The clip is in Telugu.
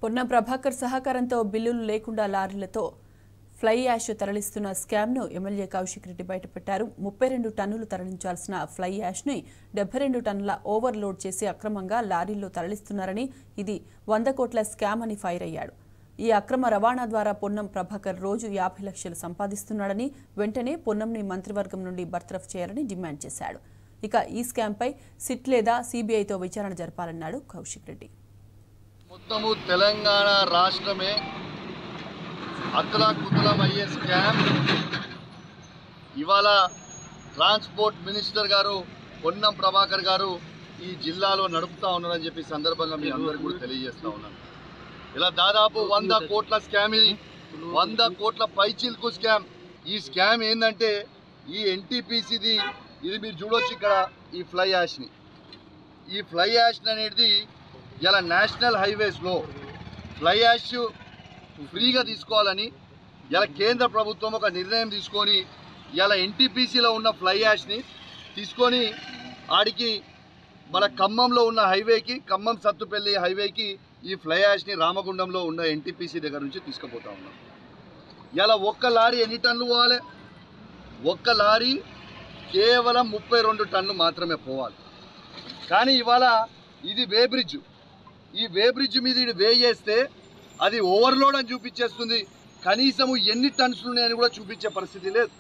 పొన్నం ప్రభాకర్ సహకారంతో బిల్లులు లేకుండా లారీలతో ఫ్లై యాష్ తరలిస్తున్న స్కామ్ను ఎమ్మెల్యే కౌశిక్ రెడ్డి బయటపెట్టారు. 32 టన్నులు తరలించాల్సిన ఫ్లై యాష్ని 72 టన్నుల ఓవర్లోడ్ చేసి అక్రమంగా లారీల్లో తరలిస్తున్నారని, ఇది 100 కోట్ల స్కామ్ అని ఫైర్ అయ్యాడు. ఈ అక్రమ రవాణా ద్వారా పొన్నం ప్రభాకర్ రోజు 50 లక్షలు సంపాదిస్తున్నాడని, వెంటనే పొన్నంని మంత్రివర్గం నుండి బర్తరఫ్ చేయాలని డిమాండ్ చేశాడు. ఇక ఈ స్కామ్పై సిట్ లేదా సిబిఐతో విచారణ జరపాలన్నాడు కౌశిక్ రెడ్డి. మొత్తము తెలంగాణ రాష్ట్రమే అతలాకుతలమయ్యే స్కామ్ ఇవాళ ట్రాన్స్పోర్ట్ మినిస్టర్ గారు పొన్నం ప్రభాకర్ గారు ఈ జిల్లాలో నడుపుతా ఉన్నారని చెప్పి సందర్భంగా మీ అందరికీ కూడా తెలియజేస్తా ఉన్నాను. ఇలా దాదాపు 100 కోట్ల స్కామ్, ఇది 100 కోట్ల పైచిల్కు స్కామ్. ఈ స్కామ్ ఏంటంటే ఈ ఎన్టీపీసీది, ఇది మీరు చూడొచ్చు ఇక్కడ ఈ ఫ్లై యాష్ని. ఈ ఫ్లై యాష్ అనేది ఇలా నేషనల్ హైవేస్లో ఫ్లై యాష్ ఫ్రీగా తీసుకోవాలని ఇలా కేంద్ర ప్రభుత్వం ఒక నిర్ణయం తీసుకొని ఇలా ఎన్టీపీసీలో ఉన్న ఫ్లై యాష్ని తీసుకొని ఆడికి మన ఖమ్మంలో ఉన్న హైవేకి, ఖమ్మం సత్తుపల్లి హైవేకి ఈ ఫ్లై యాష్ని రామగుండంలో ఉన్న ఎన్టీపీసీ దగ్గర నుంచి తీసుకుపోతా ఉన్నాం. ఇలా ఒక్క లారీ ఎన్ని టన్నులు పోవాలి? ఒక్క లారీ కేవలం 32 టన్నులు మాత్రమే పోవాలి. కానీ ఇవాళ ఇది వే బ్రిడ్జ్. ఈ వే బ్రిడ్జ్ మీద ఇది వే చేస్తే అది ఓవర్లోడ్ అని చూపించేస్తుంది. కనీసము ఎన్ని టన్స్ ఉన్నాయని కూడా చూపించే పరిస్థితి లేదు.